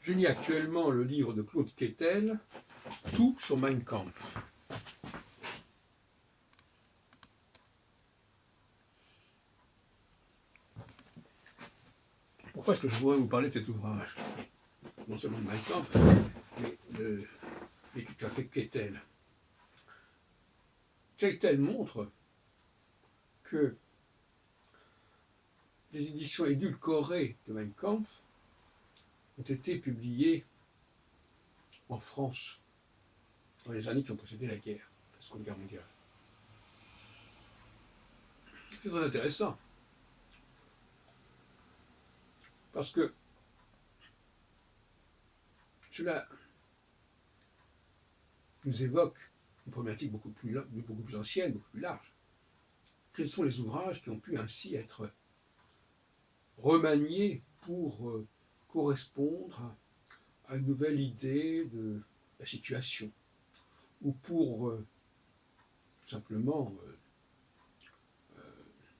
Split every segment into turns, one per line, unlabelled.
Je lis actuellement le livre de Claude Quetel, Tout sur Mein Kampf. Pourquoi est-ce que je voudrais vous parler de cet ouvrage? Non seulement de Mein Kampf, mais de tout à fait Quetel. Quetel montre que les éditions édulcorées de Mein Kampf ont été publiées en France dans les années qui ont précédé la guerre, la Seconde Guerre mondiale. C'est très intéressant, parce que cela nous évoque une problématique beaucoup plus ancienne, beaucoup plus large. Quels sont les ouvrages qui ont pu ainsi être remaniés pour correspondre à une nouvelle idée de la situation, ou pour tout simplement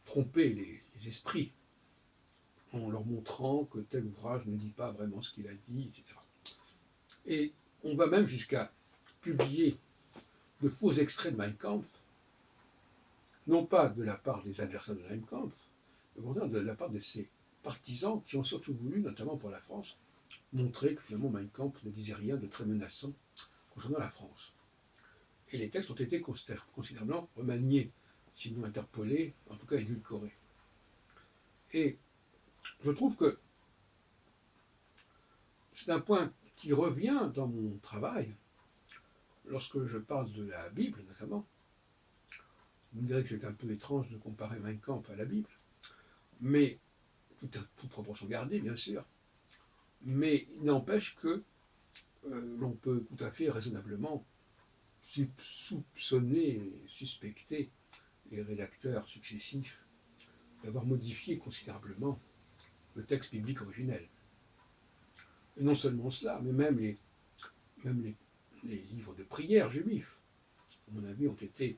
tromper les esprits en leur montrant que tel ouvrage ne dit pas vraiment ce qu'il a dit, etc. Et on va même jusqu'à publier de faux extraits de Mein Kampf, non pas de la part des adversaires de Mein Kampf, mais au contraire de la part de ses partisans qui ont surtout voulu, notamment pour la France, montrer que finalement Mein Kampf ne disait rien de très menaçant concernant la France. Et les textes ont été considérablement remaniés, sinon interpolés, en tout cas édulcorés. Et je trouve que c'est un point qui revient dans mon travail, lorsque je parle de la Bible notamment. Vous me direz que c'est un peu étrange de comparer Mein Kampf à la Bible, mais toute proportion gardée, bien sûr. Mais il n'empêche que l'on peut tout à fait raisonnablement soupçonner et suspecter les rédacteurs successifs d'avoir modifié considérablement le texte biblique originel. Et non seulement cela, mais même les livres de prière juifs, à mon avis, ont été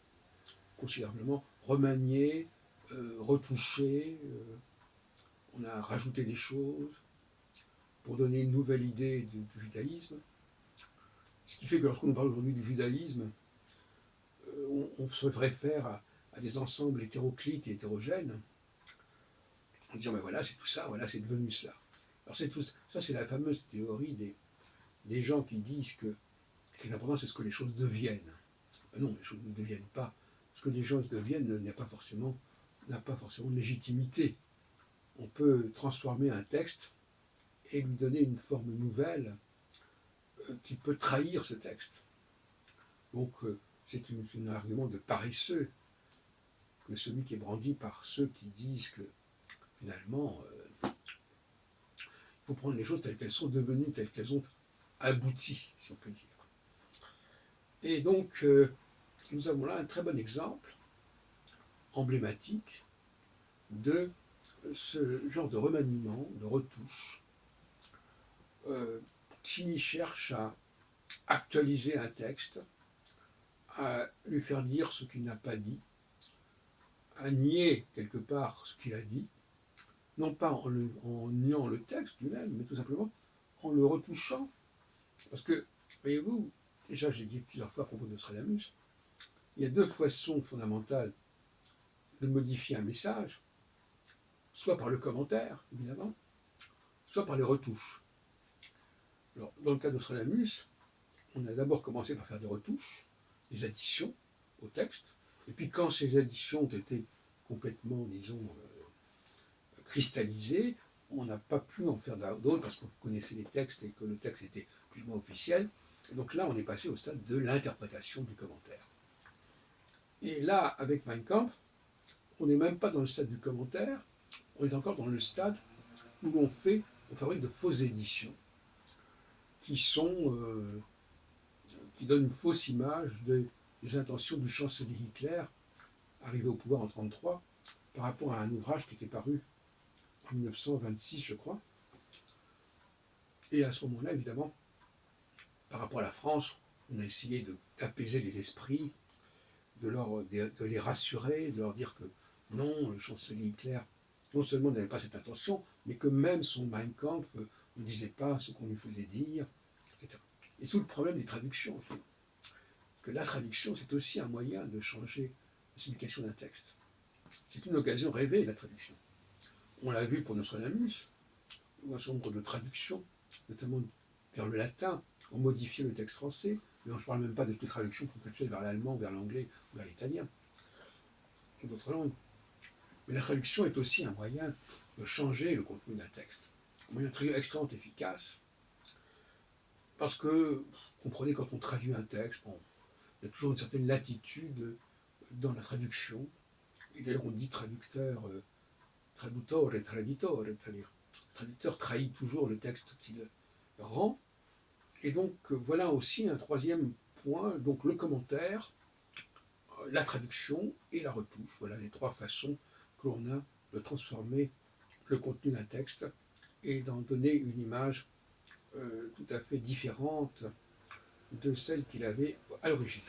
considérablement remaniés, retouchés, on a rajouté des choses pour donner une nouvelle idée du judaïsme. Ce qui fait que lorsqu'on parle aujourd'hui du judaïsme, on se réfère à des ensembles hétéroclites et hétérogènes, en disant ben voilà, c'est tout ça, voilà, c'est devenu cela. Alors ça, c'est la fameuse théorie des gens qui disent que l'important, c'est ce que les choses deviennent. Ben non, les choses ne deviennent pas. Ce que les choses deviennent n'a pas forcément de légitimité. On peut transformer un texte et lui donner une forme nouvelle qui peut trahir ce texte. Donc c'est un argument de paresseux que celui qui est brandi par ceux qui disent que finalement il faut prendre les choses telles qu'elles sont devenues, telles qu'elles ont abouti, si on peut dire. Et donc nous avons là un très bon exemple emblématique de ce genre de remaniement, de retouche, qui cherche à actualiser un texte, à lui faire dire ce qu'il n'a pas dit, à nier quelque part ce qu'il a dit, non pas en niant le texte lui-même, mais tout simplement en le retouchant. Parce que, voyez-vous, déjà j'ai dit plusieurs fois à propos de Nostradamus, il y a deux façons fondamentales de modifier un message, soit par le commentaire, évidemment, soit par les retouches. Alors, dans le cas de Nostradamus, on a d'abord commencé par faire des retouches, des additions au texte, et puis quand ces additions ont été complètement, disons, cristallisées, on n'a pas pu en faire d'autres parce qu'on connaissait les textes et que le texte était plus ou moins officiel. Et donc là, on est passé au stade de l'interprétation du commentaire. Et là, avec Mein Kampf, on n'est même pas dans le stade du commentaire, on est encore dans le stade où on fabrique de fausses éditions qui donnent une fausse image des intentions du chancelier Hitler, arrivé au pouvoir en 1933, par rapport à un ouvrage qui était paru en 1926, je crois. Et à ce moment-là, évidemment, par rapport à la France, on a essayé d'apaiser les esprits, de les rassurer, de leur dire que non, le chancelier Hitler, non seulement n'avait pas cette intention, mais que même son Mein Kampf ne disait pas ce qu'on lui faisait dire, etc. Et tout le problème des traductions, que la traduction, c'est aussi un moyen de changer la signification d'un texte. C'est une occasion rêvée, la traduction. On l'a vu pour Nostradamus, où un certain nombre de traductions, notamment vers le latin, ont modifié le texte français, mais je ne parle même pas de toutes les traductions qu'on peut faire vers l'allemand, vers l'anglais, ou vers l'italien, ou d'autres langues. Mais la traduction est aussi un moyen de changer le contenu d'un texte. Un moyen extrêmement efficace, parce que, vous comprenez, quand on traduit un texte, bon, il y a toujours une certaine latitude dans la traduction. Et d'ailleurs, on dit traducteur, traducteur et traditore, c'est-à-dire le traducteur trahit toujours le texte qu'il rend. Et donc, voilà aussi un troisième point, donc le commentaire, la traduction et la retouche. Voilà les trois façons que l'on a de transformer le contenu d'un texte et d'en donner une image tout à fait différente de celle qu'il avait à l'origine.